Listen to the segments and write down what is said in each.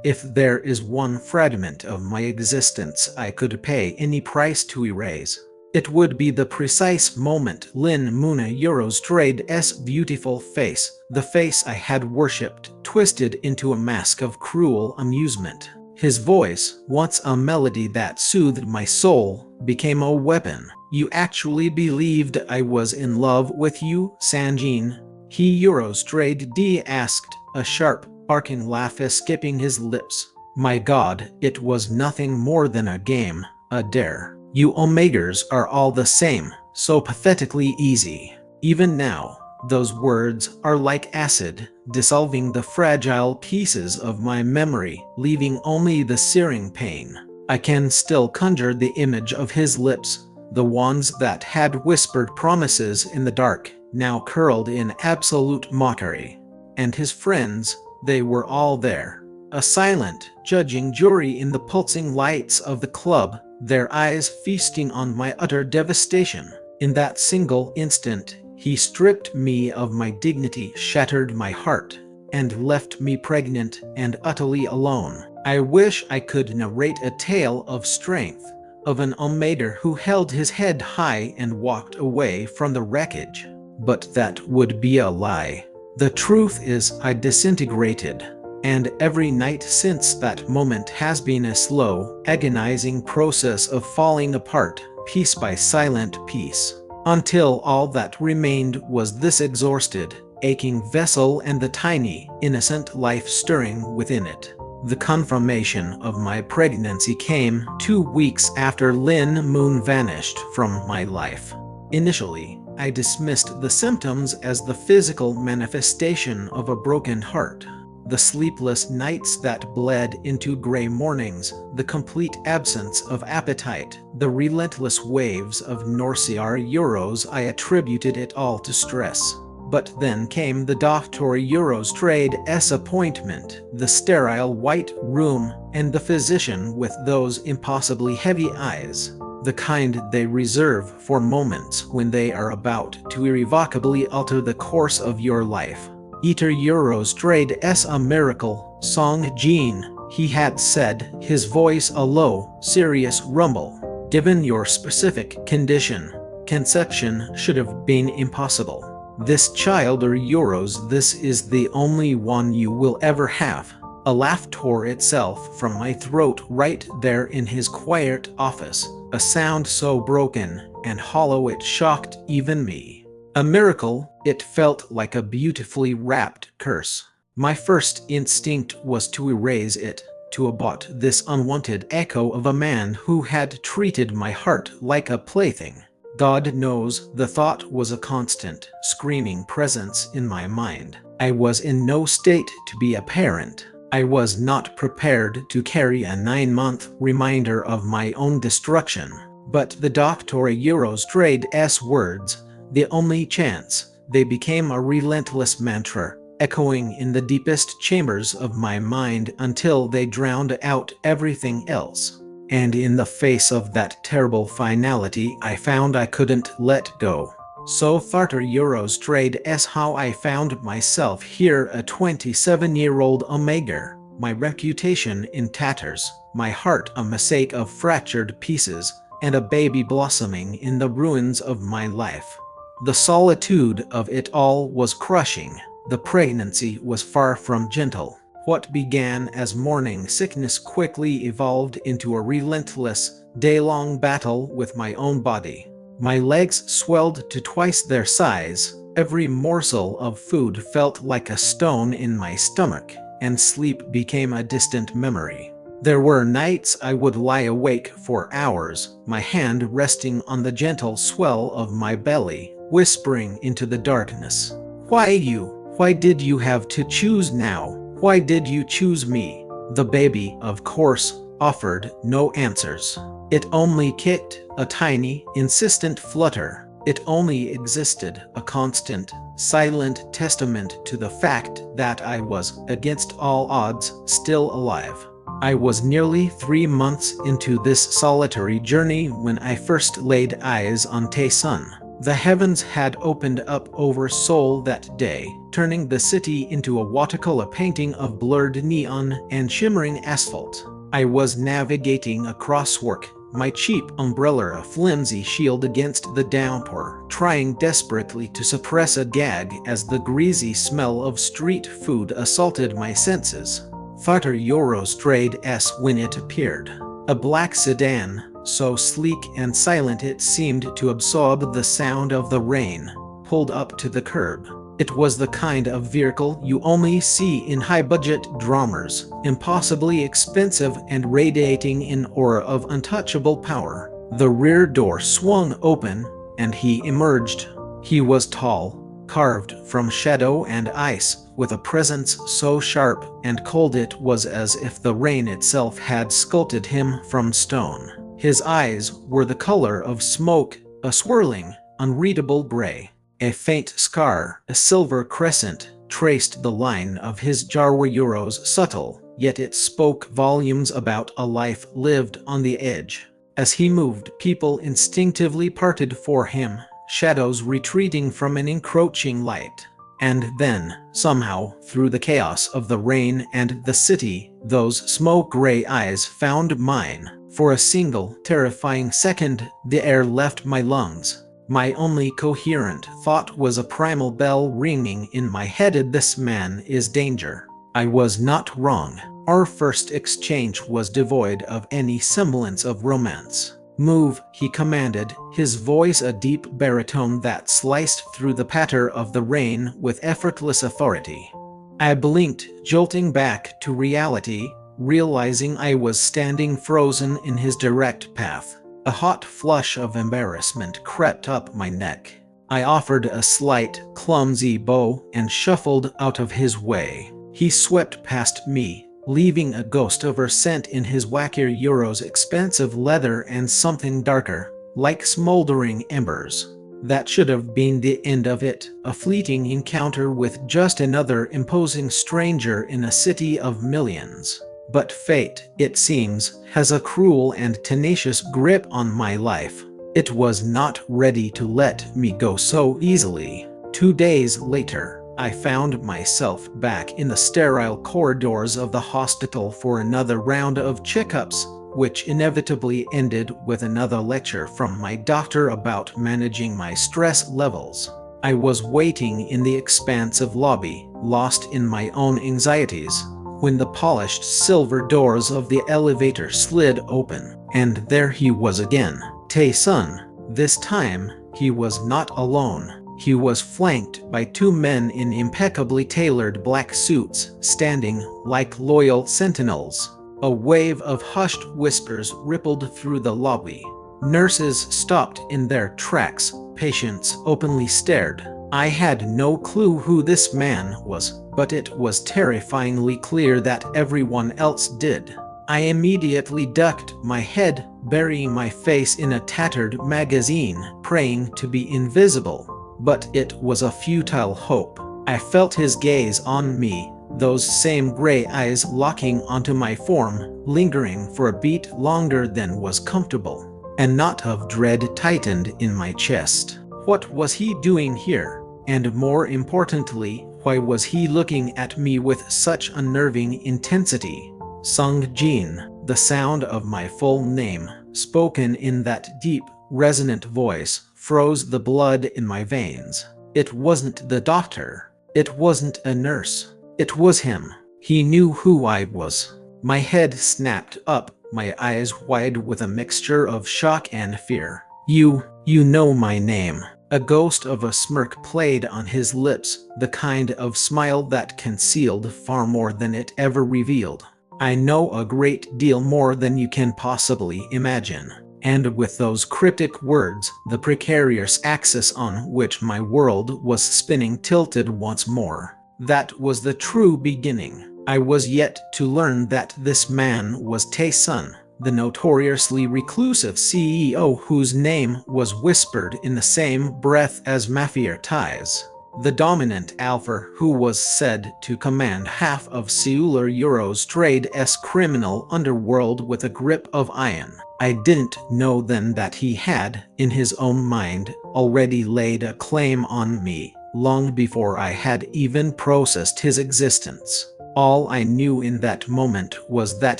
If there is one fragment of my existence I could pay any price to erase, it would be the precise moment Lin Muna Eurostrade's beautiful face, the face I had worshipped, twisted into a mask of cruel amusement. His voice, once a melody that soothed my soul, became a weapon. "You actually believed I was in love with you, Sanjin?" he Eurostrade asked, a sharp, barking laugh escaping his lips. My god, it was nothing more than a game, a dare. You Omegas are all the same, so pathetically easy. Even now, those words are like acid, dissolving the fragile pieces of my memory, leaving only the searing pain. I can still conjure the image of his lips, the ones that had whispered promises in the dark, now curled in absolute mockery. And his friends, they were all there. A silent, judging jury in the pulsing lights of the club, their eyes feasting on my utter devastation. In that single instant, he stripped me of my dignity, shattered my heart, and left me pregnant and utterly alone. I wish I could narrate a tale of strength, of an Omega who held his head high and walked away from the wreckage. But that would be a lie. The truth is I disintegrated, and every night since that moment has been a slow, agonizing process of falling apart, piece by silent piece, until all that remained was this exhausted, aching vessel and the tiny, innocent life stirring within it. The confirmation of my pregnancy came 2 weeks after Lin Moon vanished from my life. Initially, I dismissed the symptoms as the physical manifestation of a broken heart. The sleepless nights that bled into gray mornings, the complete absence of appetite, the relentless waves of nausea euros, I attributed it all to stress. But then came the Dr. Eurostrade's appointment, the sterile white room, and the physician with those impossibly heavy eyes, the kind they reserve for moments when they are about to irrevocably alter the course of your life. "Eater Eurostrade's a miracle, Song Jin," he had said, his voice a low, serious rumble. "Given your specific condition, conception should have been impossible. This child or euros, this is the only one you will ever have." A laugh tore itself from my throat right there in his quiet office, a sound so broken and hollow it shocked even me. A miracle, it felt like a beautifully wrapped curse. My first instinct was to erase it, to abort this unwanted echo of a man who had treated my heart like a plaything. God knows, the thought was a constant, screaming presence in my mind. I was in no state to be a parent. I was not prepared to carry a 9-month reminder of my own destruction. But the Dr. Eurostrade's words, the only chance, they became a relentless mantra, echoing in the deepest chambers of my mind until they drowned out everything else. And in the face of that terrible finality, I found I couldn't let go. So Dr. Eurostrade's how I found myself here, a 27-year-old Omega, my reputation in tatters, my heart a mosaic of fractured pieces, and a baby blossoming in the ruins of my life. The solitude of it all was crushing. The pregnancy was far from gentle. What began as morning sickness quickly evolved into a relentless, day-long battle with my own body. My legs swelled to twice their size, every morsel of food felt like a stone in my stomach, and sleep became a distant memory. There were nights I would lie awake for hours, my hand resting on the gentle swell of my belly, whispering into the darkness. "Why you? Why did you have to choose now? Why did you choose me?" The baby, of course, offered no answers. It only kicked, a tiny, insistent flutter. It only existed, a constant, silent testament to the fact that I was, against all odds, still alive. I was nearly 3 months into this solitary journey when I first laid eyes on Tae-sun. The heavens had opened up over Seoul that day, turning the city into a watercolor painting of blurred neon and shimmering asphalt. I was navigating a crosswalk, my cheap umbrella a flimsy shield against the downpour, trying desperately to suppress a gag as the greasy smell of street food assaulted my senses. 30 euros trade s when it appeared. A black sedan, so sleek and silent it seemed to absorb the sound of the rain, pulled up to the curb. It was the kind of vehicle you only see in high-budget dramas, impossibly expensive and radiating an aura of untouchable power. The rear door swung open, and he emerged. He was tall, carved from shadow and ice, with a presence so sharp and cold it was as if the rain itself had sculpted him from stone. His eyes were the color of smoke, a swirling, unreadable gray. A faint scar, a silver crescent, traced the line of his Jawa euros, subtle, yet it spoke volumes about a life lived on the edge. As he moved, people instinctively parted for him, shadows retreating from an encroaching light. And then, somehow, through the chaos of the rain and the city, those smoke-gray eyes found mine. For a single, terrifying second, the air left my lungs. My only coherent thought was a primal bell ringing in my head. This man is danger. I was not wrong. Our first exchange was devoid of any semblance of romance. Move, he commanded, his voice a deep baritone that sliced through the patter of the rain with effortless authority. I blinked, jolting back to reality, realizing I was standing frozen in his direct path. A hot flush of embarrassment crept up my neck. I offered a slight, clumsy bow and shuffled out of his way. He swept past me, leaving a ghost of a scent in his wackier euros, expensive leather and something darker, like smoldering embers. That should have been the end of it, a fleeting encounter with just another imposing stranger in a city of millions. But fate, it seems, has a cruel and tenacious grip on my life. It was not ready to let me go so easily. 2 days later, I found myself back in the sterile corridors of the hospital for another round of checkups, which inevitably ended with another lecture from my doctor about managing my stress levels. I was waiting in the expansive lobby, lost in my own anxieties, when the polished silver doors of the elevator slid open, and there he was again, Tae-sun. This time, he was not alone. He was flanked by 2 men in impeccably tailored black suits, standing like loyal sentinels. A wave of hushed whispers rippled through the lobby. Nurses stopped in their tracks, patients openly stared. I had no clue who this man was, but it was terrifyingly clear that everyone else did. I immediately ducked my head, burying my face in a tattered magazine, praying to be invisible. But it was a futile hope. I felt his gaze on me, those same gray eyes locking onto my form, lingering for a beat longer than was comfortable. A knot of dread tightened in my chest. What was he doing here? And more importantly, why was he looking at me with such unnerving intensity? Sung Jin, the sound of my full name, spoken in that deep, resonant voice, froze the blood in my veins. It wasn't the doctor. It wasn't a nurse. It was him. He knew who I was. My head snapped up, my eyes wide with a mixture of shock and fear. You know my name. A ghost of a smirk played on his lips, the kind of smile that concealed far more than it ever revealed. I know a great deal more than you can possibly imagine. And with those cryptic words, the precarious axis on which my world was spinning tilted once more. That was the true beginning. I was yet to learn that this man was Tae-sun, the notoriously reclusive CEO whose name was whispered in the same breath as mafia ties. The dominant alpha who was said to command half of Seoul Eurotrade's criminal underworld with a grip of iron. I didn't know then that he had, in his own mind, already laid a claim on me, long before I had even processed his existence. All I knew in that moment was that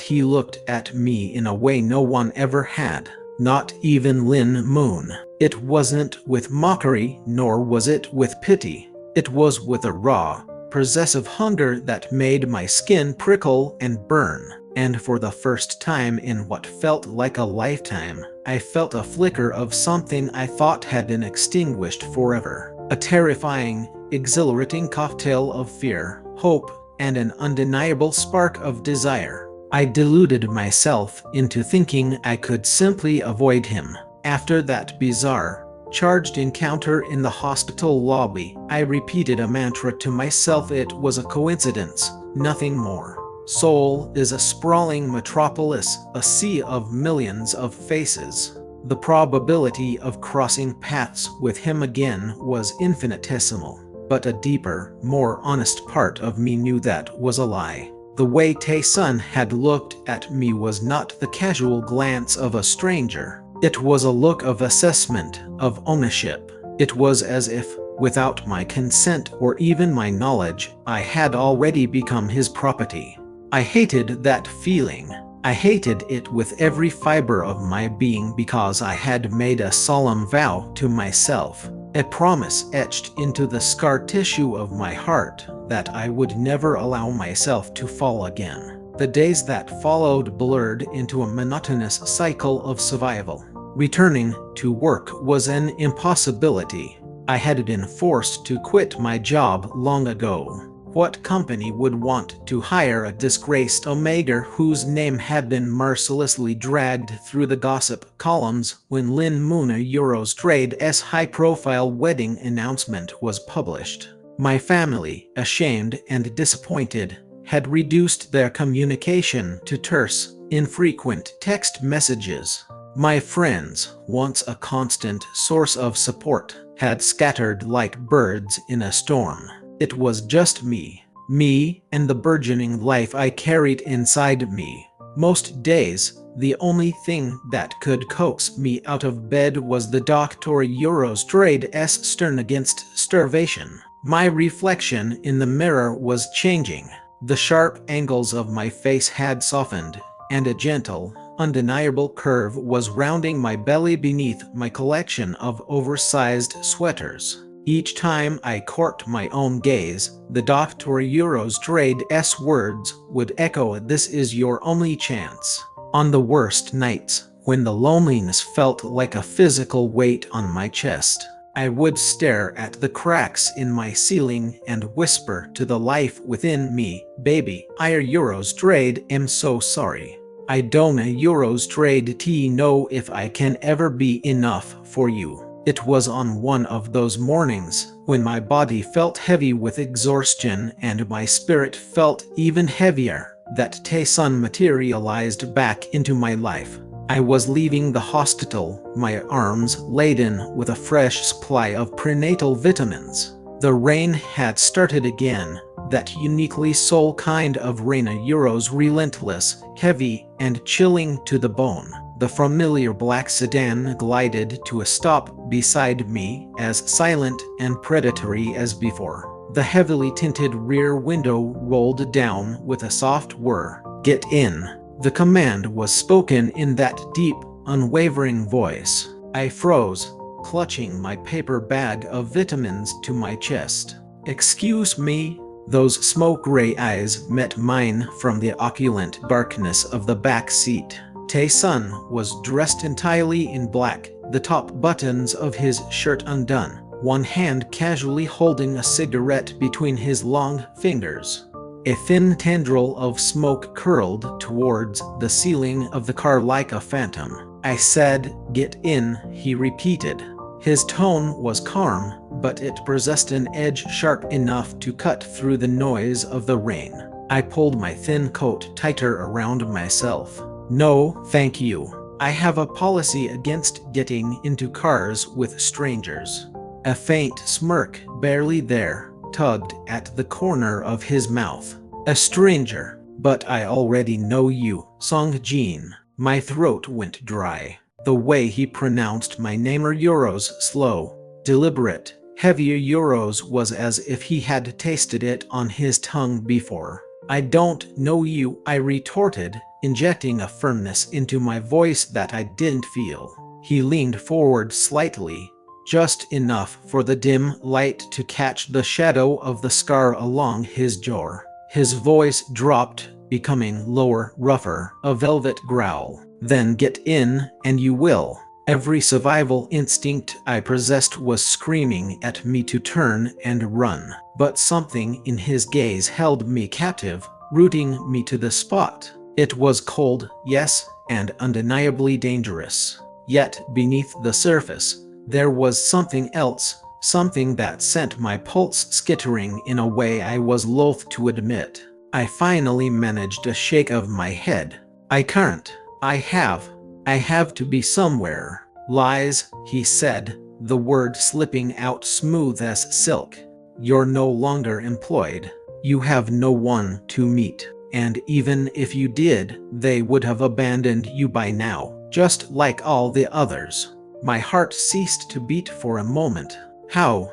he looked at me in a way no one ever had, not even Lin Moon. It wasn't with mockery, nor was it with pity. It was with a raw, possessive hunger that made my skin prickle and burn. And for the first time in what felt like a lifetime, I felt a flicker of something I thought had been extinguished forever. A terrifying, exhilarating cocktail of fear, hope, and an undeniable spark of desire. I deluded myself into thinking I could simply avoid him. After that bizarre, charged encounter in the hospital lobby, I repeated a mantra to myself. It was a coincidence, nothing more. Seoul is a sprawling metropolis, a sea of millions of faces. The probability of crossing paths with him again was infinitesimal. But a deeper, more honest part of me knew that was a lie. The way Tae-sun had looked at me was not the casual glance of a stranger. It was a look of assessment, of ownership. It was as if, without my consent or even my knowledge, I had already become his property. I hated that feeling. I hated it with every fiber of my being because I had made a solemn vow to myself, a promise etched into the scar tissue of my heart that I would never allow myself to fall again. The days that followed blurred into a monotonous cycle of survival. Returning to work was an impossibility. I had been forced to quit my job long ago. What company would want to hire a disgraced Omega whose name had been mercilessly dragged through the gossip columns when Lin Moon Eurotrade's high-profile wedding announcement was published? My family, ashamed and disappointed, had reduced their communication to terse, infrequent text messages. My friends, once a constant source of support, had scattered like birds in a storm. It was just me and the burgeoning life I carried inside me. Most days, the only thing that could coax me out of bed was the Dr. Eurotrade's stern against starvation. My reflection in the mirror was changing. The sharp angles of my face had softened, and a gentle, undeniable curve was rounding my belly beneath my collection of oversized sweaters. Each time I caught my own gaze, the Dr. Eurotrade's words would echo, "This is your only chance." On the worst nights, when the loneliness felt like a physical weight on my chest, I would stare at the cracks in my ceiling and whisper to the life within me, "Baby, I Eurotrade am so sorry. I don't Eurotrade know if I can ever be enough for you." It was on one of those mornings, when my body felt heavy with exhaustion and my spirit felt even heavier, that Tae-sun materialized back into my life. I was leaving the hospital, my arms laden with a fresh supply of prenatal vitamins. The rain had started again, that uniquely Seoul kind of rain, Euro's relentless, heavy, and chilling to the bone. The familiar black sedan glided to a stop beside me, as silent and predatory as before. The heavily tinted rear window rolled down with a soft whir. "Get in." The command was spoken in that deep, unwavering voice. I froze, clutching my paper bag of vitamins to my chest. "Excuse me?" Those smoke-gray eyes met mine from the opulent darkness of the back seat. Tae-sun was dressed entirely in black, the top buttons of his shirt undone, one hand casually holding a cigarette between his long fingers. A thin tendril of smoke curled towards the ceiling of the car like a phantom. "I said, get in," he repeated. His tone was calm, but it possessed an edge sharp enough to cut through the noise of the rain. I pulled my thin coat tighter around myself. "No, thank you. I have a policy against getting into cars with strangers." A faint smirk barely there, tugged at the corner of his mouth. A stranger, but I already know you, Song Jin. My throat went dry. The way he pronounced my name, Euros, slow, deliberate, heavier Euros, was as if he had tasted it on his tongue before. I don't know you, I retorted, injecting a firmness into my voice that I didn't feel. He leaned forward slightly, just enough for the dim light to catch the shadow of the scar along his jaw. His voice dropped, becoming lower, rougher, a velvet growl. Then get in, and you will. Every survival instinct I possessed was screaming at me to turn and run, but something in his gaze held me captive, rooting me to the spot. It was cold, yes, and undeniably dangerous. Yet beneath the surface, there was something else, something that sent my pulse skittering in a way I was loath to admit. I finally managed a shake of my head. I can't. I have to be somewhere. Lies, he said, the word slipping out smooth as silk. You're no longer employed. You have no one to meet. And even if you did, they would have abandoned you by now, just like all the others. My heart ceased to beat for a moment. How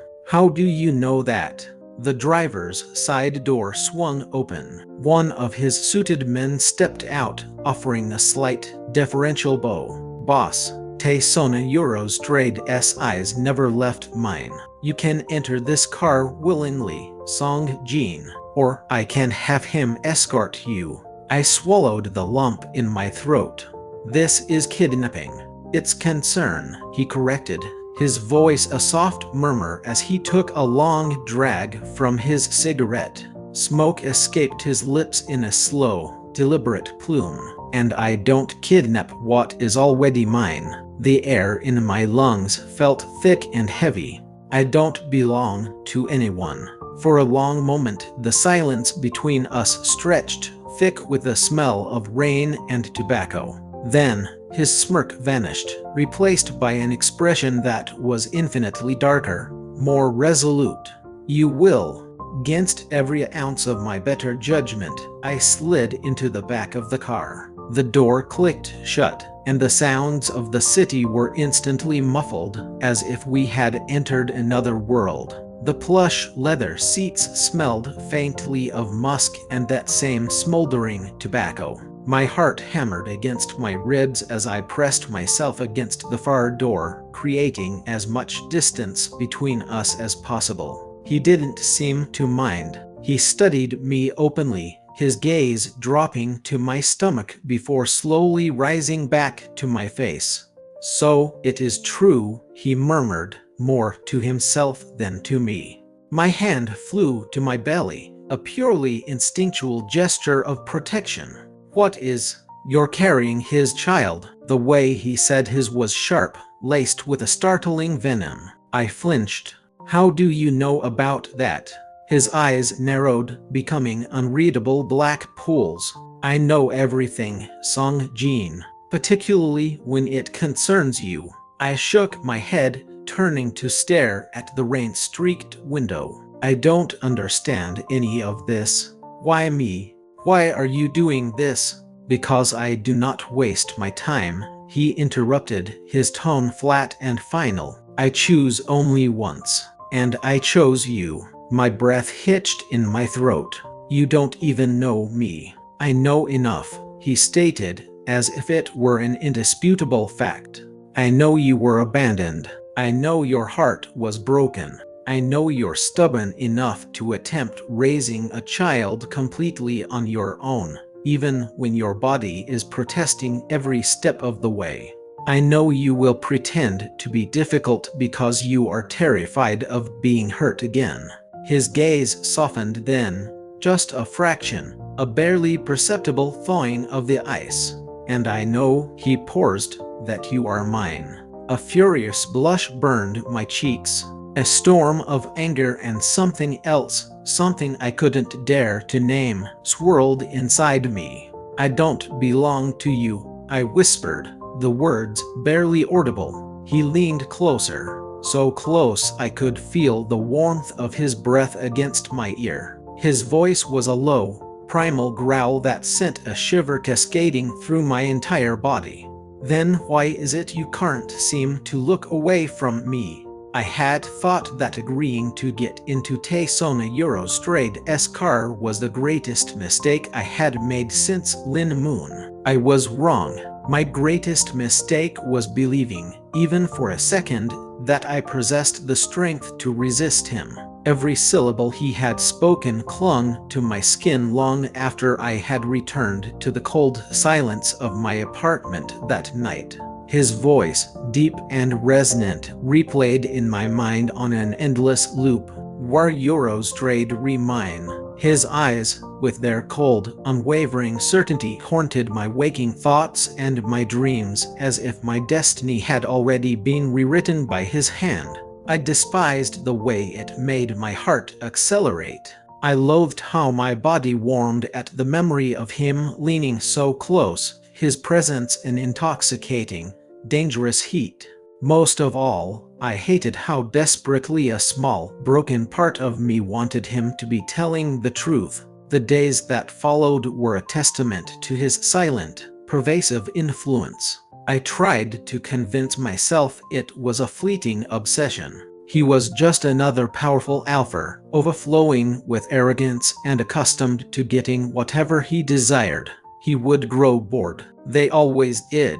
do you know that? The driver's side door swung open. One of his suited men stepped out, offering a slight, deferential bow. Boss, Tae-sona Euros Trade's eyes never left mine. You can enter this car willingly, Song Jin, or I can have him escort you. I swallowed the lump in my throat. This is kidnapping. It's concern, he corrected, his voice a soft murmur as he took a long drag from his cigarette. Smoke escaped his lips in a slow, deliberate plume. And I don't kidnap what is already mine. The air in my lungs felt thick and heavy. I don't belong to anyone. For a long moment, the silence between us stretched, thick with the smell of rain and tobacco. Then, his smirk vanished, replaced by an expression that was infinitely darker, more resolute. You will. Against every ounce of my better judgment, I slid into the back of the car. The door clicked shut, and the sounds of the city were instantly muffled, as if we had entered another world. The plush leather seats smelled faintly of musk and that same smoldering tobacco. My heart hammered against my ribs as I pressed myself against the far door, creating as much distance between us as possible. He didn't seem to mind. He studied me openly, his gaze dropping to my stomach before slowly rising back to my face. So it is true, he murmured, more to himself than to me. My hand flew to my belly, a purely instinctual gesture of protection. What is? You're carrying his child. The way he said his was sharp, laced with a startling venom. I flinched. How do you know about that? His eyes narrowed, becoming unreadable black pools. I know everything, Song Jin, particularly when it concerns you. I shook my head, turning to stare at the rain-streaked window. I don't understand any of this. Why me? Why are you doing this? Because I do not waste my time, he interrupted, his tone flat and final. I choose only once. And I chose you. My breath hitched in my throat. You don't even know me. I know enough, he stated, as if it were an indisputable fact. I know you were abandoned. I know your heart was broken. I know you're stubborn enough to attempt raising a child completely on your own, even when your body is protesting every step of the way. I know you will pretend to be difficult because you are terrified of being hurt again. His gaze softened then, just a fraction, a barely perceptible thawing of the ice. And I know, he paused, that you are mine. A furious blush burned my cheeks. A storm of anger and something else, something I couldn't dare to name, swirled inside me. I don't belong to you, I whispered, the words barely audible. He leaned closer. so close I could feel the warmth of his breath against my ear. His voice was a low, primal growl that sent a shiver cascading through my entire body. "Then why is it you can't seem to look away from me?" I had thought that agreeing to get into Taysona Eurostrade's car was the greatest mistake I had made since Lin Moon. I was wrong. My greatest mistake was believing, even for a second, that I possessed the strength to resist him. Every syllable he had spoken clung to my skin long after I had returned to the cold silence of my apartment that night. His voice, deep and resonant, replayed in my mind on an endless loop. "War Eurostrade mine." His eyes, with their cold, unwavering certainty, haunted my waking thoughts and my dreams as if my destiny had already been rewritten by his hand. I despised the way it made my heart accelerate. I loathed how my body warmed at the memory of him leaning so close, his presence an intoxicating, dangerous heat. Most of all, I hated how desperately a small, broken part of me wanted him to be telling the truth. The days that followed were a testament to his silent, pervasive influence. I tried to convince myself it was a fleeting obsession. He was just another powerful alpha, overflowing with arrogance and accustomed to getting whatever he desired. He would grow bored. They always did.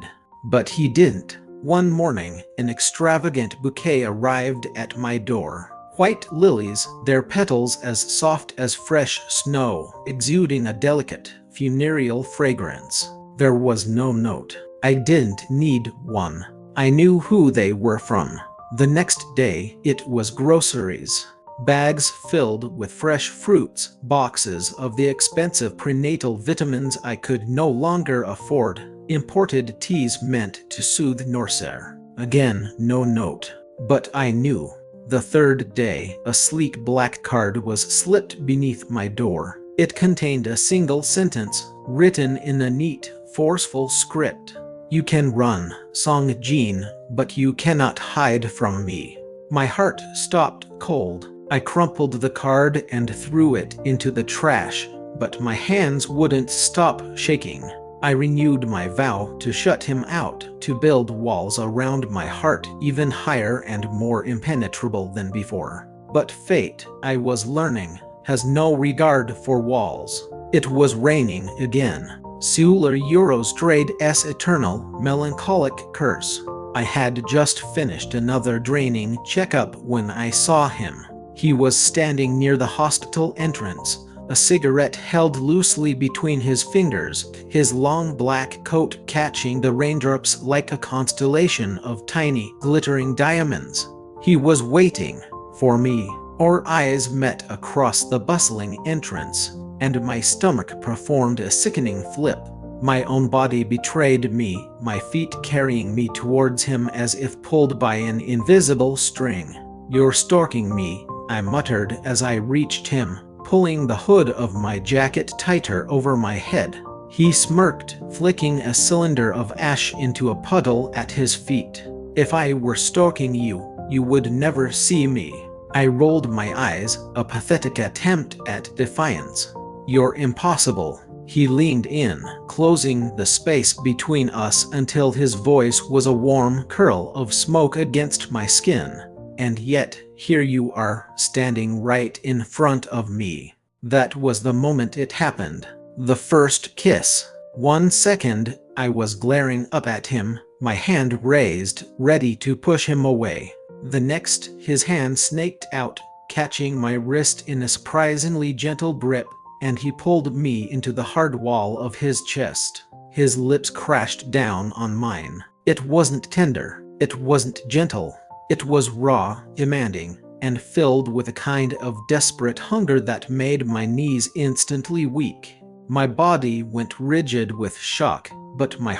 But he didn't. One morning, an extravagant bouquet arrived at my door. White lilies, their petals as soft as fresh snow, exuding a delicate, funereal fragrance. There was no note. I didn't need one. I knew who they were from. The next day, it was groceries. Bags filled with fresh fruits, boxes of the expensive prenatal vitamins I could no longer afford, imported teas meant to soothe nausea. Again, no note. But I knew. The third day, a sleek black card was slipped beneath my door. It contained a single sentence, written in a neat, forceful script. "You can run, Song Jin, but you cannot hide from me." My heart stopped cold. I crumpled the card and threw it into the trash, but my hands wouldn't stop shaking. I renewed my vow to shut him out, to build walls around my heart even higher and more impenetrable than before. But fate, I was learning, has no regard for walls. It was raining again. Sular Eurostrade's eternal, melancholic curse. I had just finished another draining checkup when I saw him. He was standing near the hospital entrance, a cigarette held loosely between his fingers, his long black coat catching the raindrops like a constellation of tiny, glittering diamonds. He was waiting for me. Our eyes met across the bustling entrance, and my stomach performed a sickening flip. My own body betrayed me, my feet carrying me towards him as if pulled by an invisible string. "You're stalking me," I muttered as I reached him, pulling the hood of my jacket tighter over my head. He smirked, flicking a cylinder of ash into a puddle at his feet. "If I were stalking you, you would never see me." I rolled my eyes, a pathetic attempt at defiance. "You're impossible." He leaned in, closing the space between us until his voice was a warm curl of smoke against my skin. "And yet, here you are, standing right in front of me." That was the moment it happened. The first kiss. 1 second, I was glaring up at him, my hand raised, ready to push him away. The next, his hand snaked out, catching my wrist in a surprisingly gentle grip, and he pulled me into the hard wall of his chest. His lips crashed down on mine. It wasn't tender. It wasn't gentle. It was raw, demanding, and filled with a kind of desperate hunger that made my knees instantly weak. My body went rigid with shock, but my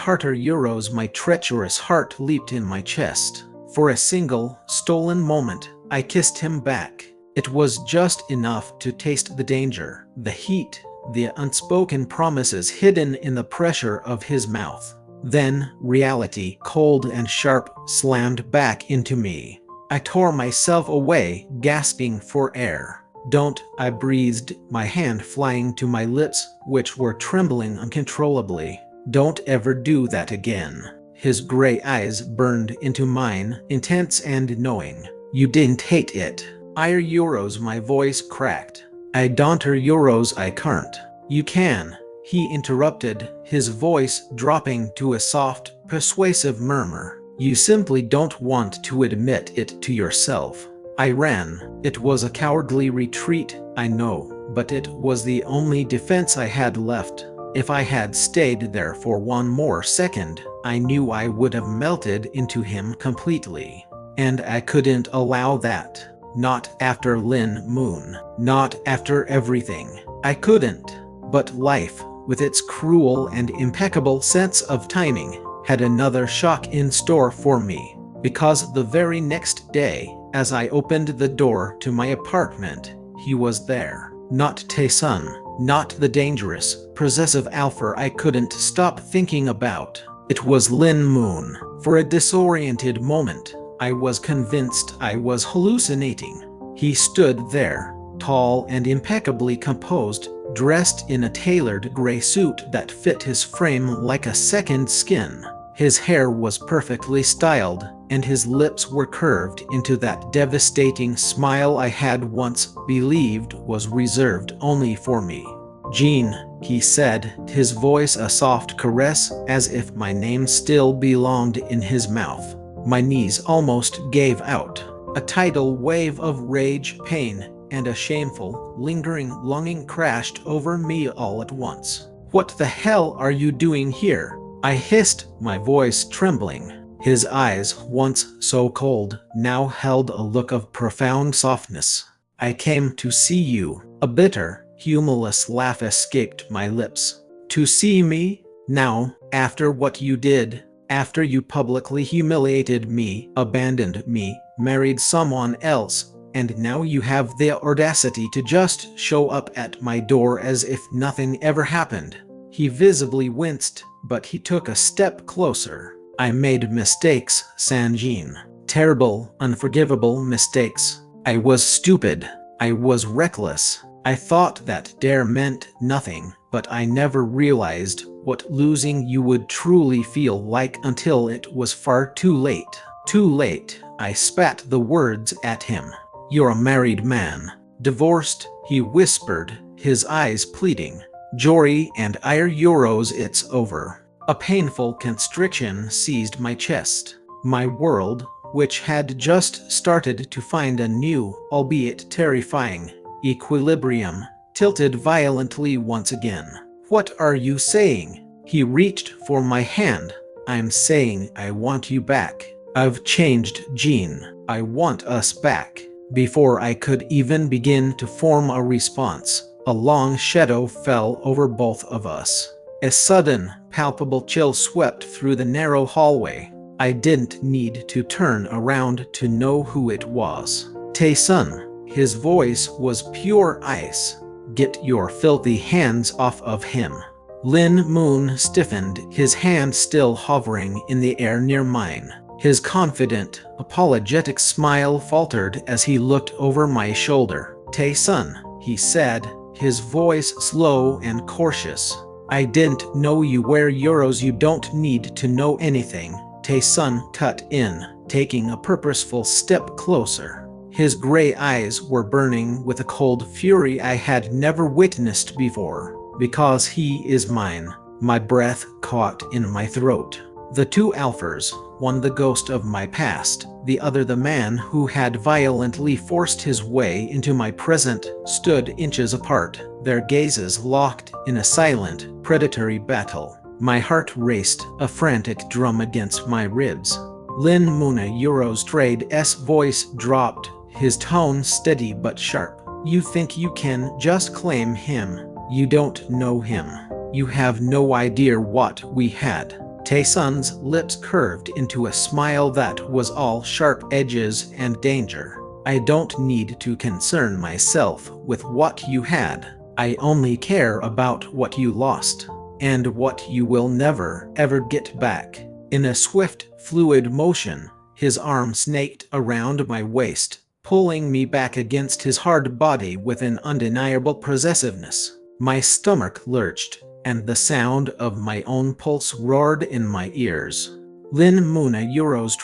my treacherous heart leaped in my chest. For a single, stolen moment, I kissed him back. It was just enough to taste the danger, the heat, the unspoken promises hidden in the pressure of his mouth. Then, reality, cold and sharp, slammed back into me. I tore myself away, gasping for air. Don't, I breathed, my hand flying to my lips, which were trembling uncontrollably. Don't ever do that again. His gray eyes burned into mine, intense and knowing. You didn't hate it. Euros, my voice cracked. I don't Euros, I can't. You can, he interrupted, his voice dropping to a soft, persuasive murmur. You simply don't want to admit it to yourself. I ran. It was a cowardly retreat, I know, but it was the only defense I had left. If I had stayed there for one more second, I knew I would have melted into him completely. And I couldn't allow that. Not after Lin Moon. Not after everything. I couldn't. But life, with its cruel and impeccable sense of timing, had another shock in store for me. Because the very next day, as I opened the door to my apartment, he was there. Not Tae-sun. Not the dangerous, possessive alpha I couldn't stop thinking about. It was Lin Moon. For a disoriented moment, I was convinced I was hallucinating. He stood there, tall and impeccably composed, dressed in a tailored gray suit that fit his frame like a second skin. His hair was perfectly styled, and his lips were curved into that devastating smile I had once believed was reserved only for me. Jean, he said, his voice a soft caress, as if my name still belonged in his mouth. My knees almost gave out. A tidal wave of rage, pain, and a shameful, lingering longing crashed over me all at once. What the hell are you doing here? I hissed, my voice trembling. His eyes, once so cold, now held a look of profound softness. I came to see you. A bitter, humorless laugh escaped my lips. To see me? Now, after what you did, after you publicly humiliated me, abandoned me, married someone else, and now you have the audacity to just show up at my door as if nothing ever happened. He visibly winced, but he took a step closer. I made mistakes, Sanjin. Terrible, unforgivable mistakes. I was stupid. I was reckless. I thought that dare meant nothing, but I never realized what losing you would truly feel like until it was far too late. Too late, I spat the words at him. You're a married man. Divorced, he whispered, his eyes pleading. Jory and Euros, it's over. A painful constriction seized my chest. My world, which had just started to find a new, albeit terrifying, equilibrium, tilted violently once again. What are you saying? He reached for my hand. I'm saying I want you back. I've changed, Jean. I want us back. Before I could even begin to form a response, a long shadow fell over both of us. A sudden, palpable chill swept through the narrow hallway. I didn't need to turn around to know who it was. Tae-sun. His voice was pure ice. Get your filthy hands off of him. Lin Moon stiffened, his hand still hovering in the air near mine. His confident, apologetic smile faltered as he looked over my shoulder. Tae-sun, he said, his voice slow and cautious. I didn't know you were Euros. You don't need to know anything. Tae-sun cut in, taking a purposeful step closer. His gray eyes were burning with a cold fury I had never witnessed before. Because he is mine. My breath caught in my throat. The two alphas, one the ghost of my past, the other the man who had violently forced his way into my present, stood inches apart, their gazes locked in a silent, predatory battle. My heart raced, a frantic drum against my ribs. Lin Moon Euros Trade's voice dropped, his tone steady but sharp. You think you can just claim him. You don't know him. You have no idea what we had. Tae-sun's lips curved into a smile that was all sharp edges and danger. I don't need to concern myself with what you had. I only care about what you lost, and what you will never, ever get back. In a swift, fluid motion, His arm snaked around my waist, pulling me back against his hard body with an undeniable possessiveness. My stomach lurched, and the sound of my own pulse roared in my ears. Lin Munaura's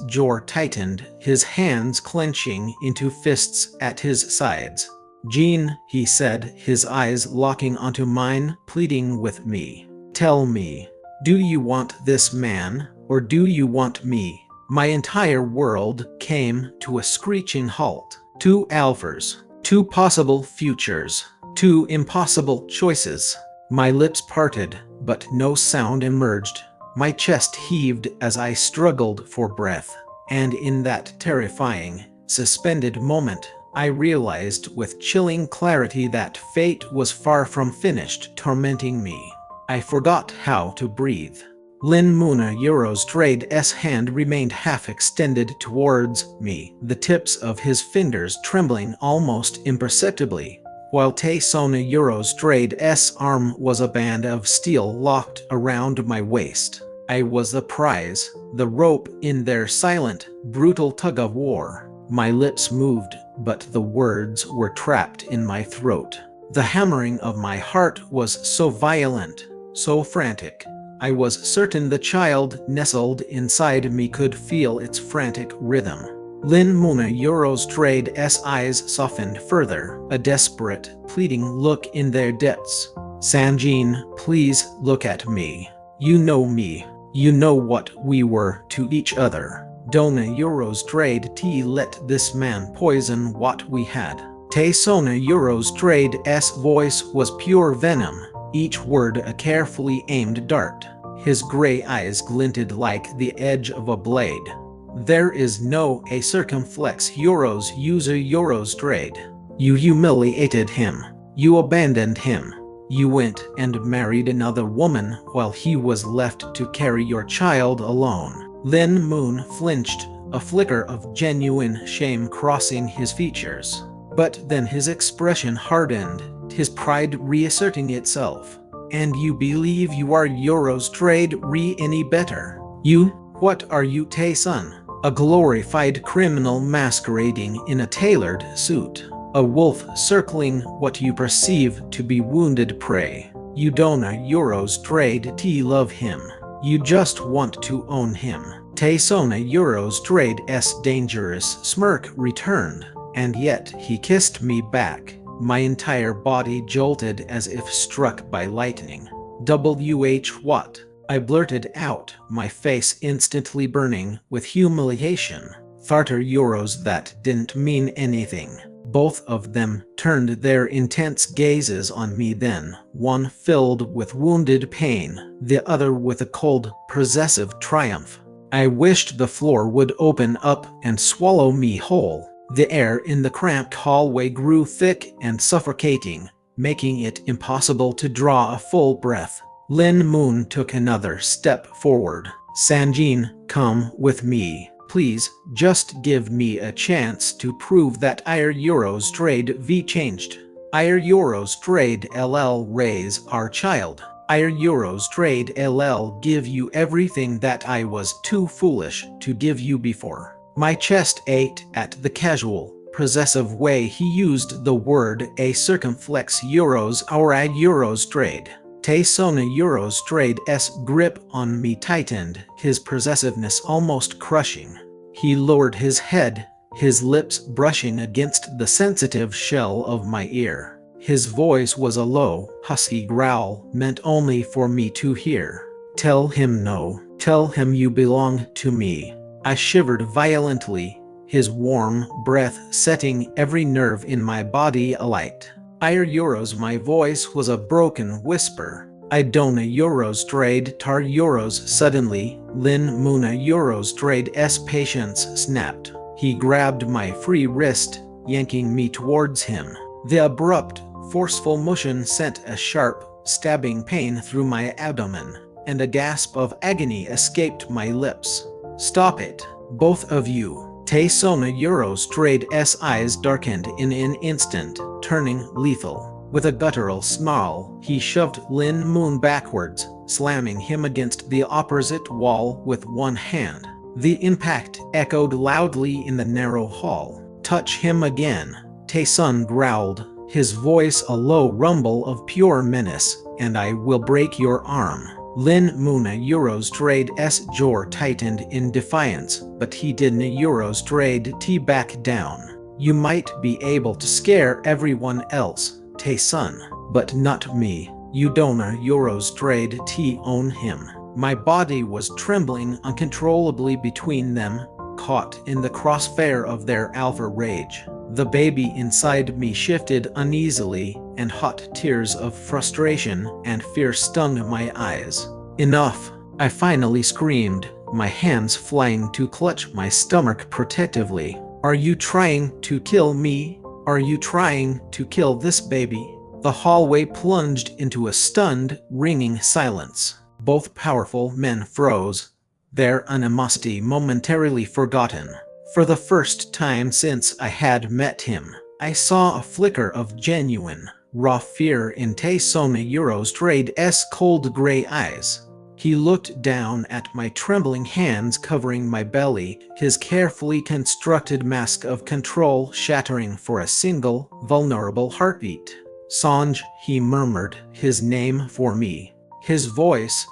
jaw tightened, his hands clenching into fists at his sides. "Jean," he said, his eyes locking onto mine, pleading with me. "Tell me, do you want this man, or do you want me?" My entire world came to a screeching halt. Two alphas, two possible futures, two impossible choices. My lips parted, but no sound emerged. My chest heaved as I struggled for breath, and in that terrifying, suspended moment, I realized with chilling clarity that fate was far from finished tormenting me. I forgot how to breathe. Lin Munaura's hand remained half extended towards me, the tips of his fingers trembling almost imperceptibly, while Taesonaura's arm was a band of steel locked around my waist. I was the prize, the rope in their silent, brutal tug-of-war. My lips moved, but the words were trapped in my throat. The hammering of my heart was so violent, so frantic. I was certain the child nestled inside me could feel its frantic rhythm. Lin Munaura's eyes softened further, a desperate, pleading look in their depths. "Sanjin, please look at me. You know me. You know what we were to each other. Donaura's let this man poison what we had." Taesonaura's voice was pure venom, each word a carefully aimed dart. His gray eyes glinted like the edge of a blade. "There is no a circumflex Euro's trade. You humiliated him. You abandoned him. You went and married another woman while he was left to carry your child alone." Lin Moon flinched, a flicker of genuine shame crossing his features. But then his expression hardened, his pride reasserting itself. "And you believe you are Euro's any better? You? What are you, Tae-sun? A glorified criminal masquerading in a tailored suit. A wolf circling what you perceive to be wounded prey. You don't Euro's love him. You just want to own him." Taesonaura's dangerous smirk returned, and yet he kissed me back. My entire body jolted as if struck by lightning. What? I blurted out, my face instantly burning with humiliation. "Farter Euros, that didn't mean anything." Both of them turned their intense gazes on me then, one filled with wounded pain, the other with a cold, possessive triumph. I wished the floor would open up and swallow me whole. The air in the cramped hallway grew thick and suffocating, making it impossible to draw a full breath. Lin Moon took another step forward. "Sanjin, come with me. Please, just give me a chance to prove that Euro's changed. Euro's raise our child. Euro's give you everything that I was too foolish to give you before." My chest ached at the casual, possessive way he used the word a circumflex Euro's Taesonaura's grip on me tightened, his possessiveness almost crushing. He lowered his head, his lips brushing against the sensitive shell of my ear. His voice was a low, husky growl meant only for me to hear. "Tell him no. Tell him you belong to me." I shivered violently, his warm breath setting every nerve in my body alight. Euros, my voice was a broken whisper. "I don't Euros tar Euros." Suddenly, Lin Munaura's patience snapped. He grabbed my free wrist, yanking me towards him. The abrupt, forceful motion sent a sharp, stabbing pain through my abdomen, and a gasp of agony escaped my lips. "Stop it, both of you." Taesonaura's eyes darkened in an instant, turning lethal. With a guttural snarl, he shoved Lin Moon backwards, slamming him against the opposite wall with one hand. The impact echoed loudly in the narrow hall. "Touch him again," Tae-sun growled, his voice a low rumble of pure menace, "and I will break your arm." Lin Muna Eurostrade's jaw tightened in defiance, but he didn't Eurostrade back down. "You might be able to scare everyone else, Tae-sun, but not me. You don't Eurostrade own him." My body was trembling uncontrollably between them, caught in the crossfire of their alpha rage. The baby inside me shifted uneasily, and hot tears of frustration and fear stung my eyes. "Enough!" I finally screamed, my hands flying to clutch my stomach protectively. "Are you trying to kill me? Are you trying to kill this baby?" The hallway plunged into a stunned, ringing silence. Both powerful men froze, their animosity momentarily forgotten. For the first time since I had met him, I saw a flicker of genuine, raw fear in Tae-sun Eurostrade's cold gray eyes. He looked down at my trembling hands covering my belly, his carefully constructed mask of control shattering for a single, vulnerable heartbeat. "Sanj," he murmured his name for me. His voice,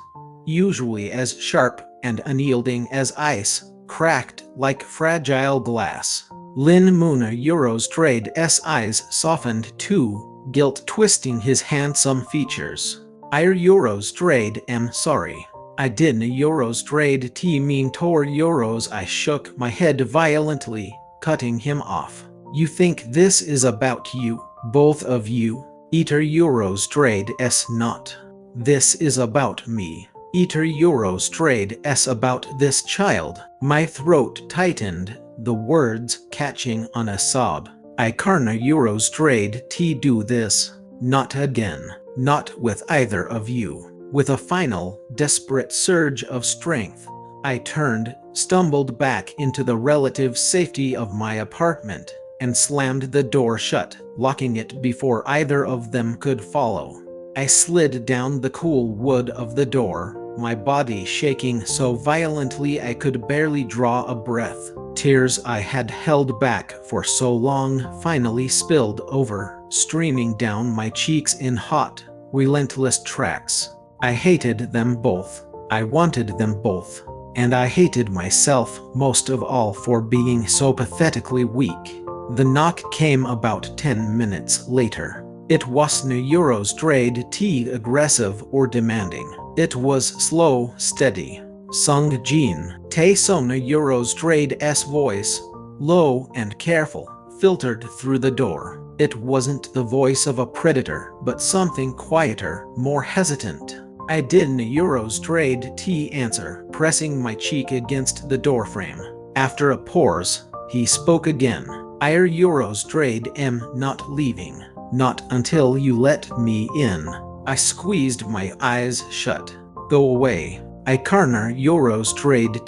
usually as sharp and unyielding as ice, cracked like fragile glass. Lin Muna Eurostrade's eyes softened too, guilt twisting his handsome features. "I Eurostrade am sorry. I didn't Eurostrade mean tor Euros." I shook my head violently, cutting him off. "You think this is about you, both of you? Iter Eurostrade's not. This is about me. Iter Eurostrade's about this child." My throat tightened, the words catching on a sob. "I can't Eurostrade do this. Not again. Not with either of you." With a final, desperate surge of strength, I turned, stumbled back into the relative safety of my apartment, and slammed the door shut, locking it before either of them could follow. I slid down the cool wood of the door, my body shaking so violently I could barely draw a breath. Tears I had held back for so long finally spilled over, streaming down my cheeks in hot, relentless tracks. I hated them both. I wanted them both. And I hated myself most of all for being so pathetically weak. The knock came about 10 minutes later. It wasn't Eurostrade aggressive or demanding. It was slow, steady. Sung Jin, Tae-sun Eurostrade's voice, low and careful, filtered through the door. It wasn't the voice of a predator, but something quieter, more hesitant. I didn't Eurostrade answer, pressing my cheek against the doorframe. After a pause, he spoke again. "I Eurostrade am not leaving. Not until you let me in." I squeezed my eyes shut. "Go away. I can't Eurostrade.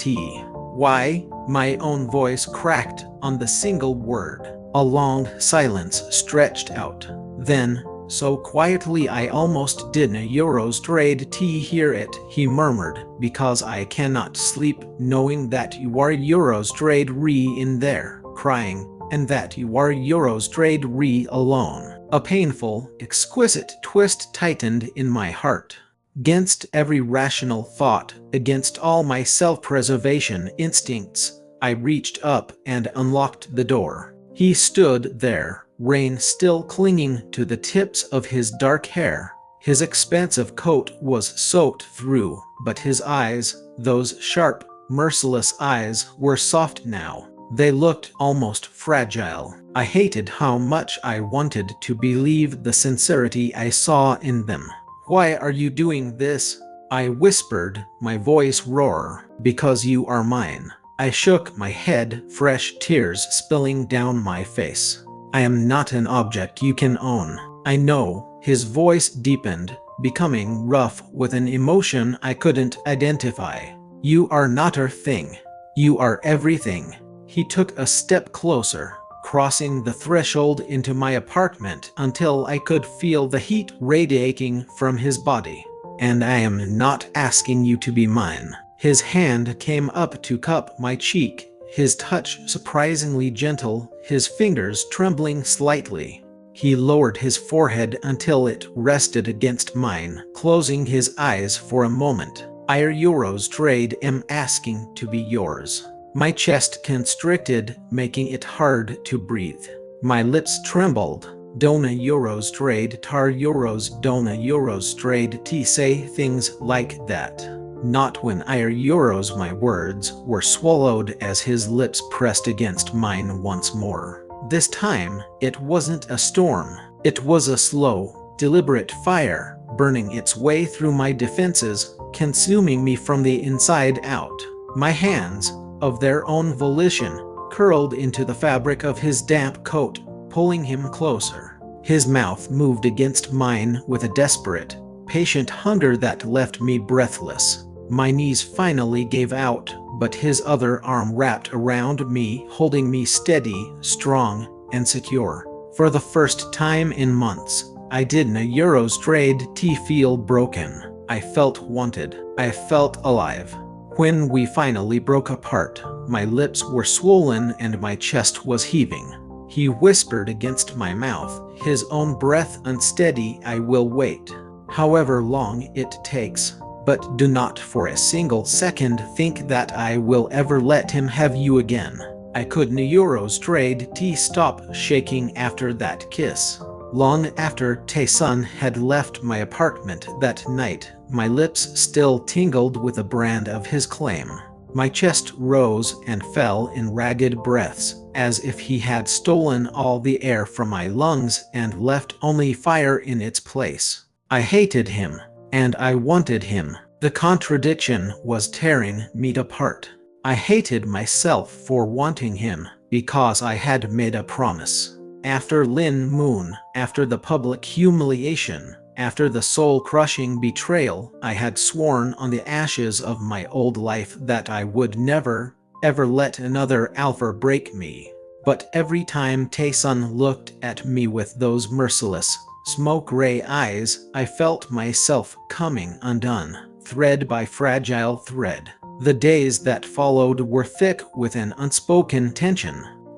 Why?" My own voice cracked on the single word. A long silence stretched out. Then, so quietly I almost didn't Eurostrade hear it, he murmured, "Because I cannot sleep knowing that you are Eurostrade in there, crying, and that you are Eurostrade alone." A painful, exquisite twist tightened in my heart. Against every rational thought, against all my self-preservation instincts, I reached up and unlocked the door. He stood there, rain still clinging to the tips of his dark hair. His expansive coat was soaked through, but his eyes, those sharp, merciless eyes, were soft now. They looked almost fragile. I hated how much I wanted to believe the sincerity I saw in them. "Why are you doing this?" I whispered, my voice raw. "Because you are mine." I shook my head, fresh tears spilling down my face. "I am not an object you can own." "I know." His voice deepened, becoming rough with an emotion I couldn't identify. "You are not a thing. You are everything." He took a step closer, crossing the threshold into my apartment until I could feel the heat radiating from his body. "And I am not asking you to be mine." His hand came up to cup my cheek, his touch surprisingly gentle, his fingers trembling slightly. He lowered his forehead until it rested against mine, closing his eyes for a moment. "Are euros trade am asking to be yours." My chest constricted, making it hard to breathe. My lips trembled. "Dona euros trade tar euros dona euros trade t," say things like that. "Not when ire euros." My words were swallowed as his lips pressed against mine once more. This time, it wasn't a storm. It was a slow, deliberate fire, burning its way through my defenses, consuming me from the inside out. My hands, of their own volition, curled into the fabric of his damp coat, pulling him closer. His mouth moved against mine with a desperate, patient hunger that left me breathless. My knees finally gave out, but his other arm wrapped around me, holding me steady, strong, and secure. For the first time in months, I didn't euros trade t feel broken. I felt wanted. I felt alive. When we finally broke apart, my lips were swollen and my chest was heaving. He whispered against my mouth, his own breath unsteady, "I will wait, however long it takes. But do not for a single second think that I will ever let him have you again." I couldn't euros trade t stop shaking after that kiss. Long after Tae-sun had left my apartment that night, my lips still tingled with a brand of his claim. My chest rose and fell in ragged breaths, as if he had stolen all the air from my lungs and left only fire in its place. I hated him, and I wanted him. The contradiction was tearing me apart. I hated myself for wanting him, because I had made a promise. After Lin Moon, after the public humiliation, after the soul-crushing betrayal, I had sworn on the ashes of my old life that I would never, ever let another alpha break me. But every time Tae-sun looked at me with those merciless, smoke-gray eyes, I felt myself coming undone, thread by fragile thread. The days that followed were thick with an unspoken tension.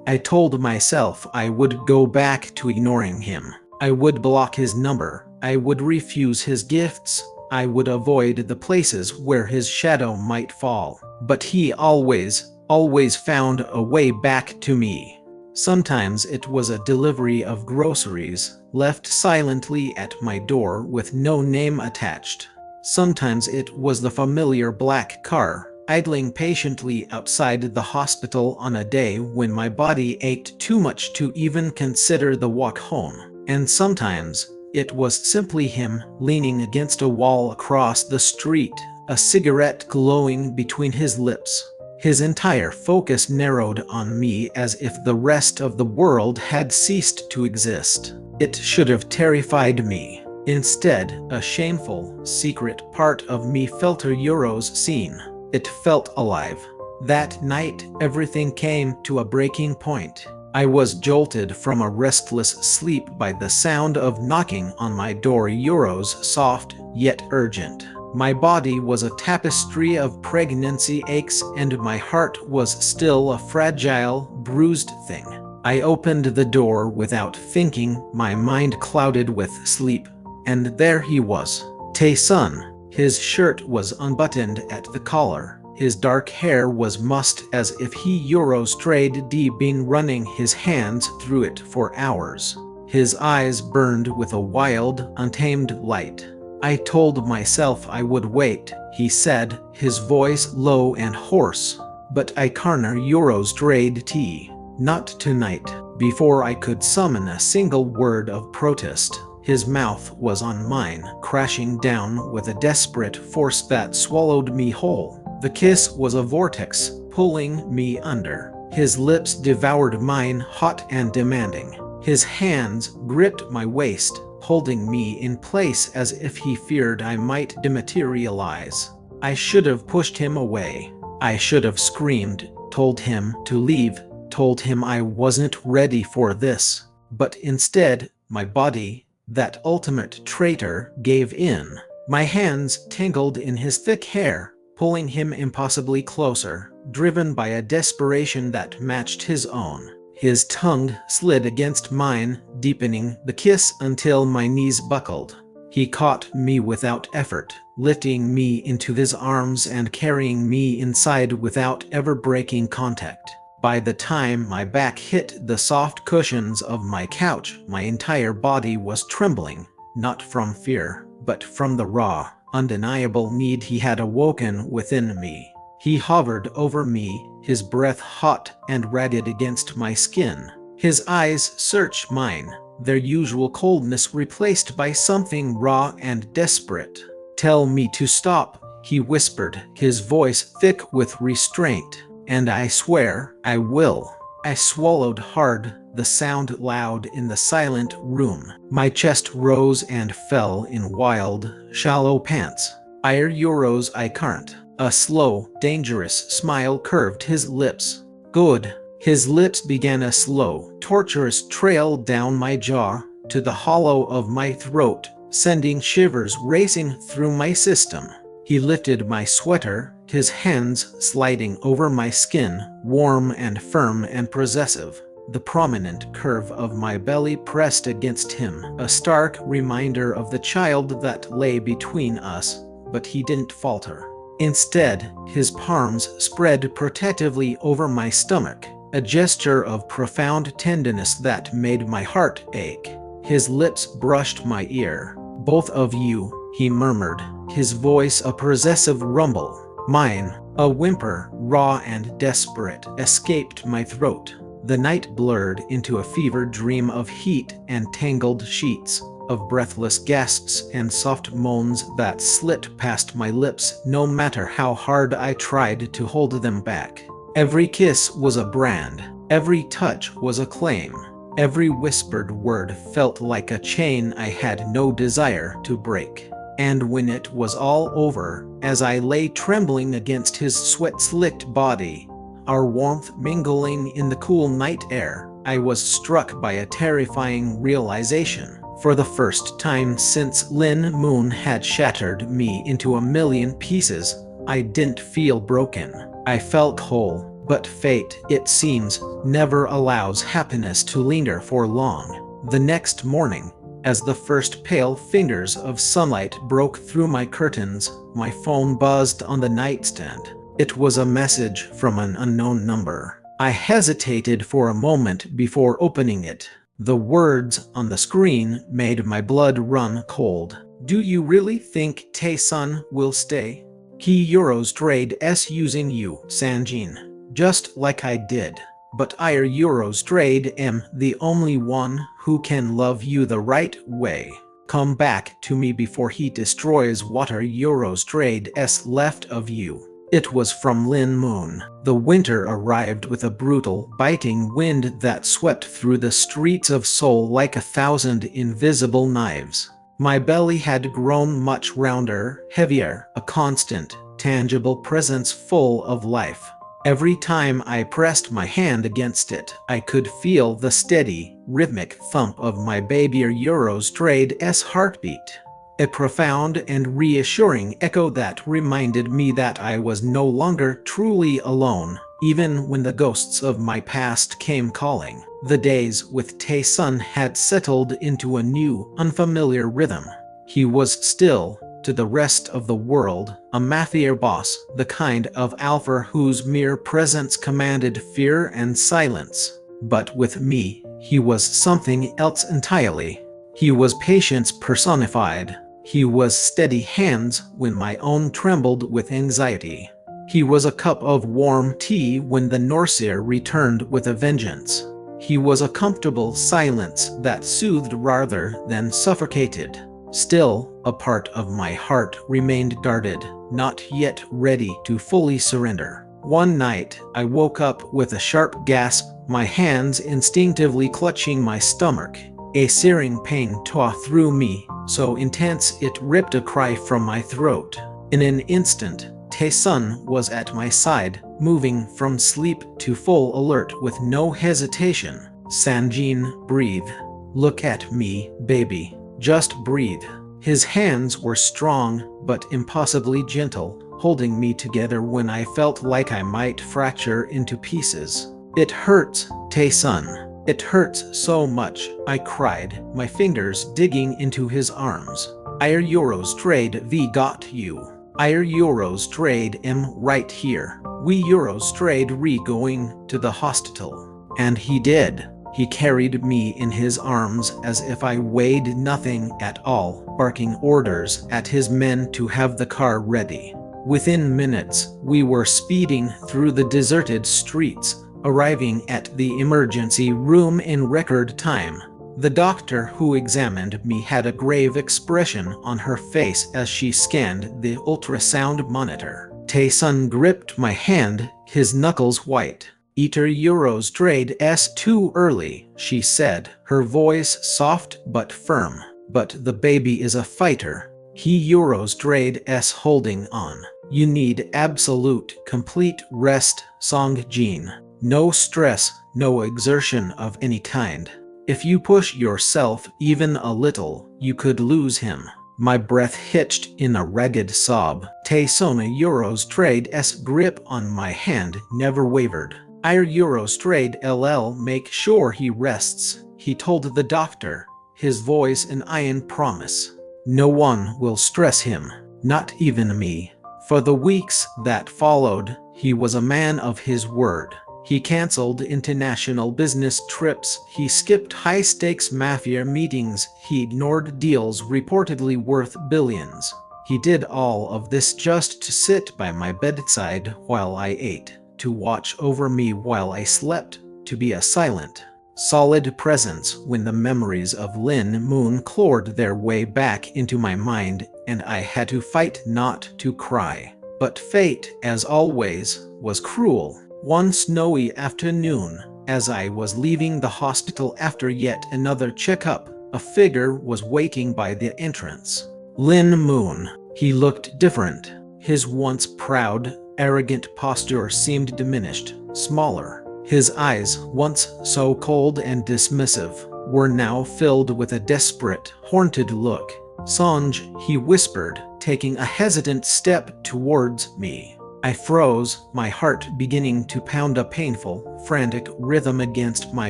I told myself I would go back to ignoring him. I would block his number. I would refuse his gifts. I would avoid the places where his shadow might fall. But he always found a way back to me. Sometimes it was a delivery of groceries, left silently at my door with no name attached. Sometimes it was the familiar black car, idling patiently outside the hospital on a day when my body ached too much to even consider the walk home. And sometimes it was simply him leaning against a wall across the street, a cigarette glowing between his lips. His entire focus narrowed on me as if the rest of the world had ceased to exist. It should have terrified me. Instead, a shameful, secret part of me felt euros seen. It felt alive. That night, everything came to a breaking point. I was jolted from a restless sleep by the sound of knocking on my door, euros soft yet urgent. My body was a tapestry of pregnancy aches and my heart was still a fragile, bruised thing. I opened the door without thinking, my mind clouded with sleep. And there he was, Tae-sun. His shirt was unbuttoned at the collar. His dark hair was mussed as if he euros trade been running his hands through it for hours. His eyes burned with a wild, untamed light. I told myself I would wait, he said, his voice low and hoarse. But I can't euros trade tea. Not tonight. Before I could summon a single word of protest, his mouth was on mine, crashing down with a desperate force that swallowed me whole. The kiss was a vortex, pulling me under. His lips devoured mine, hot and demanding. His hands gripped my waist, holding me in place as if he feared I might dematerialize. I should have pushed him away. I should have screamed, told him to leave, told him I wasn't ready for this. But instead, my body, that ultimate traitor, gave in. My hands tangled in his thick hair, pulling him impossibly closer, driven by a desperation that matched his own. His tongue slid against mine, deepening the kiss until my knees buckled. He caught me without effort, lifting me into his arms and carrying me inside without ever breaking contact. By the time my back hit the soft cushions of my couch, my entire body was trembling, not from fear, but from the raw, undeniable need he had awoken within me. He hovered over me, his breath hot and ragged against my skin. His eyes searched mine, their usual coldness replaced by something raw and desperate. "Tell me to stop," he whispered, his voice thick with restraint. "And I swear I will." I swallowed hard, the sound loud in the silent room. My chest rose and fell in wild, shallow pants. "Euros I can't." A slow, dangerous smile curved his lips. "Good." His lips began a slow, torturous trail down my jaw, to the hollow of my throat, sending shivers racing through my system. He lifted my sweater, his hands sliding over my skin, warm and firm and possessive. The prominent curve of my belly pressed against him, a stark reminder of the child that lay between us, but he didn't falter. Instead, his palms spread protectively over my stomach, a gesture of profound tenderness that made my heart ache. His lips brushed my ear. "Both of you," he murmured, his voice a possessive rumble. Mine, a whimper, raw and desperate, escaped my throat. The night blurred into a fever dream of heat and tangled sheets, of breathless gasps and soft moans that slipped past my lips no matter how hard I tried to hold them back. Every kiss was a brand, every touch was a claim, every whispered word felt like a chain I had no desire to break. And when it was all over, as I lay trembling against his sweat-slicked body, our warmth mingling in the cool night air, I was struck by a terrifying realization. For the first time since Lin Moon had shattered me into a million pieces, I didn't feel broken. I felt whole. But fate, it seems, never allows happiness to linger for long. The next morning, as the first pale fingers of sunlight broke through my curtains, my phone buzzed on the nightstand. It was a message from an unknown number. I hesitated for a moment before opening it. The words on the screen made my blood run cold. "Do you really think Tae-sun will stay? He Euros trade s using you, Sanjin. Just like I did. But Euros trade am the only one who can love you the right way. Come back to me before he destroys what Euros trade s left of you." It was from Lin Moon. The winter arrived with a brutal, biting wind that swept through the streets of Seoul like 1,000 invisible knives. My belly had grown much rounder, heavier, a constant, tangible presence full of life. Every time I pressed my hand against it, I could feel the steady, rhythmic thump of my baby Euros trade's heartbeat. A profound and reassuring echo that reminded me that I was no longer truly alone, even when the ghosts of my past came calling. The days with Tae-sun had settled into a new, unfamiliar rhythm. He was still, to the rest of the world, a mafia boss, the kind of alpha whose mere presence commanded fear and silence. But with me, he was something else entirely. He was patience personified. He was steady hands when my own trembled with anxiety. He was a cup of warm tea when the Norseer returned with a vengeance. He was a comfortable silence that soothed rather than suffocated. Still, a part of my heart remained guarded, not yet ready to fully surrender. One night, I woke up with a sharp gasp, my hands instinctively clutching my stomach. A searing pain tore through me, so intense it ripped a cry from my throat. In an instant, Tae-sun was at my side, moving from sleep to full alert with no hesitation. "Sanjin, breathe. Look at me, baby. Just breathe." His hands were strong, but impossibly gentle, holding me together when I felt like I might fracture into pieces. "It hurts, Tae-sun. It hurts so much," I cried, my fingers digging into his arms. "Ir euros trade V got you. Ir euros trade M right here. We euros trade re going to the hospital." And he did. He carried me in his arms as if I weighed nothing at all, barking orders at his men to have the car ready. Within minutes, we were speeding through the deserted streets, arriving at the emergency room in record time. The doctor who examined me had a grave expression on her face as she scanned the ultrasound monitor. Tae-sun gripped my hand, his knuckles white. "Eater euros trade S too early," she said, her voice soft but firm. "But the baby is a fighter. He euros trade S holding on. You need absolute, complete rest, Song-jin. No stress, no exertion of any kind. If you push yourself even a little, you could lose him." My breath hitched in a ragged sob. Tae-sona euros trade S grip on my hand never wavered. "Ir euros trade LL make sure he rests," he told the doctor, his voice an iron promise. "No one will stress him, not even me." For the weeks that followed, he was a man of his word. He canceled international business trips, he skipped high-stakes mafia meetings, he ignored deals reportedly worth billions. He did all of this just to sit by my bedside while I ate, to watch over me while I slept, to be a silent, solid presence when the memories of Lin Moon clawed their way back into my mind and I had to fight not to cry. But fate, as always, was cruel. One snowy afternoon, as I was leaving the hospital after yet another checkup, a figure was waiting by the entrance. Lin Moon. He looked different. His once proud, arrogant posture seemed diminished, smaller. His eyes, once so cold and dismissive, were now filled with a desperate, haunted look. "Sonj," he whispered, taking a hesitant step towards me. I froze, my heart beginning to pound a painful, frantic rhythm against my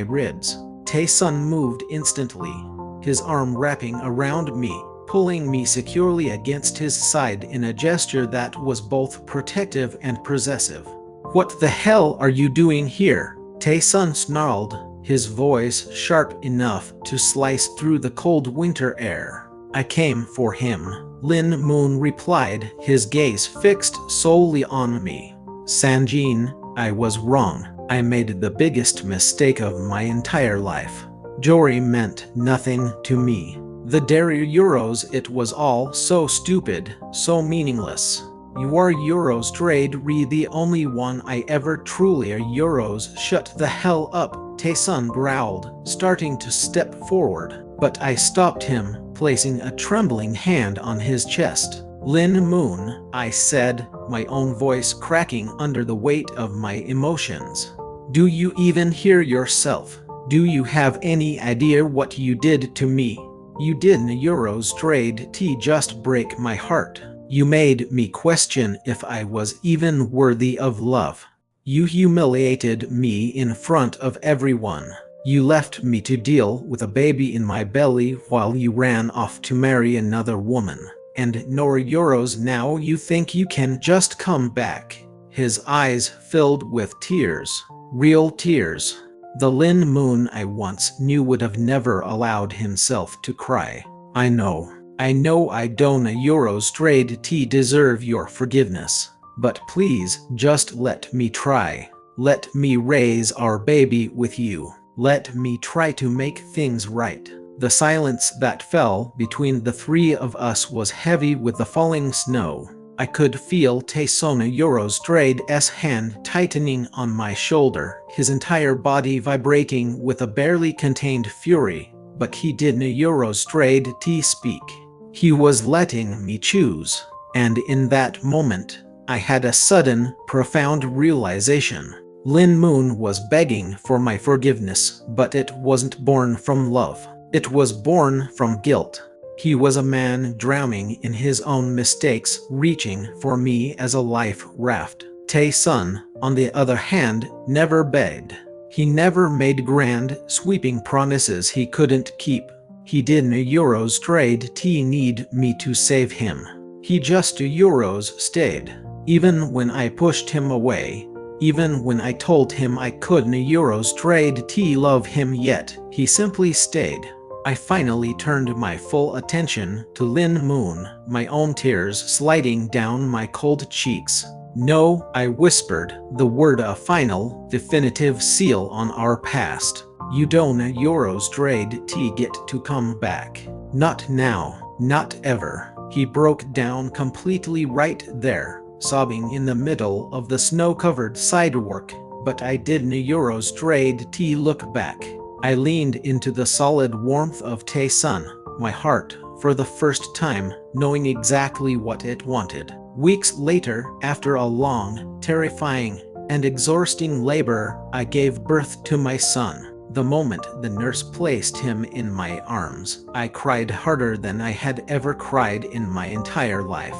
ribs. Tae-sun moved instantly, his arm wrapping around me, pulling me securely against his side in a gesture that was both protective and possessive. "What the hell are you doing here?" Tae-sun snarled, his voice sharp enough to slice through the cold winter air. "I came for him," Lin Moon replied, his gaze fixed solely on me. "Sanjin, I was wrong. I made the biggest mistake of my entire life. Jory meant nothing to me. The dairy euros, it was all so stupid, so meaningless. You are euros trade re the only one I ever truly are euros." "Shut the hell up," Tae-sun growled, starting to step forward. But I stopped him, placing a trembling hand on his chest. "Lin Moon," I said, my own voice cracking under the weight of my emotions. "Do you even hear yourself? Do you have any idea what you did to me? You didn't euros trade T just break my heart. You made me question if I was even worthy of love. You humiliated me in front of everyone. You left me to deal with a baby in my belly while you ran off to marry another woman. And no euros now you think you can just come back." His eyes filled with tears. Real tears. The Lin Moon I once knew would have never allowed himself to cry. I know I don't euros trade T deserve your forgiveness. But please, just let me try. Let me raise our baby with you. Let me try to make things right. The silence that fell between the three of us was heavy with the falling snow. I could feel Tae-sona euros trade's hand tightening on my shoulder, his entire body vibrating with a barely contained fury. But he didn't euros trade T speak. He was letting me choose. And in that moment, I had a sudden, profound realization. Lin Moon was begging for my forgiveness, but it wasn't born from love. It was born from guilt. He was a man drowning in his own mistakes, reaching for me as a life raft. Tae-sun, on the other hand, never begged. He never made grand, sweeping promises he couldn't keep. He didn't Euros trade T need me to save him. He just Euros stayed. Even when I pushed him away, even when I told him I couldn't Euros trade T love him yet, he simply stayed. I finally turned my full attention to Lin Moon, my own tears sliding down my cold cheeks. No, I whispered, the word a final, definitive seal on our past. You don't Euros trade T get to come back. Not now, not ever. He broke down completely right there, sobbing in the middle of the snow-covered sidewalk. But I didn't Euros trade T look back. I leaned into the solid warmth of Tae-sun, my heart, for the first time, knowing exactly what it wanted. Weeks later, after a long, terrifying, and exhausting labor, I gave birth to my son. The moment the nurse placed him in my arms, I cried harder than I had ever cried in my entire life.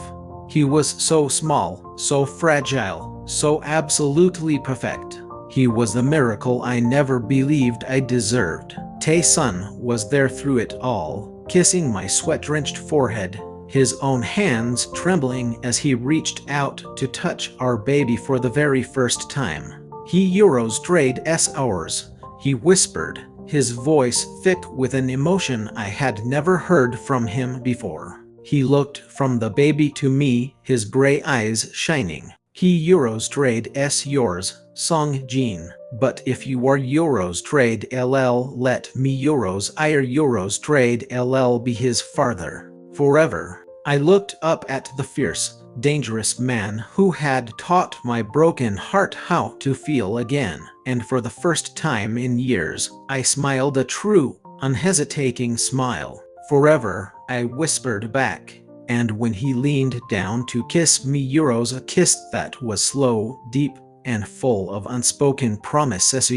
He was so small, so fragile, so absolutely perfect. He was the miracle I never believed I deserved. Tae-sun was there through it all, kissing my sweat-drenched forehead, his own hands trembling as he reached out to touch our baby for the very first time. He Euros trade ours, he whispered, his voice thick with an emotion I had never heard from him before. He looked from the baby to me, his gray eyes shining. He Euros trade yours, Song Jin. But if you are Euros trade LL, let me Euros trade LL be his father. Forever. I looked up at the fierce, dangerous man who had taught my broken heart how to feel again. And for the first time in years, I smiled a true, unhesitating smile. Forever, I whispered back. And when he leaned down to kiss me a kiss that was slow, deep, and full of unspoken promises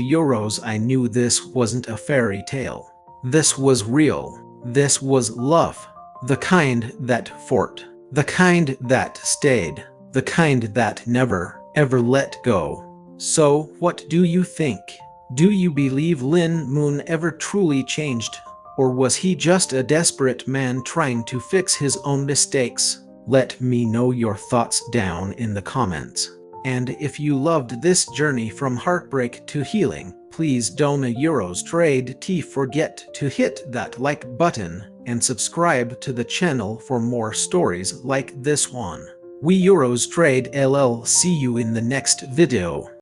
I knew this wasn't a fairy tale. This was real. This was love. The kind that fought. The kind that stayed. The kind that never, ever let go. So, what do you think? Do you believe Lin Moon ever truly changed? Or was he just a desperate man trying to fix his own mistakes? Let me know your thoughts down in the comments. And if you loved this journey from heartbreak to healing, please don't Euros trade T forget to hit that like button and subscribe to the channel for more stories like this one. We Euros trade LL, see you in the next video.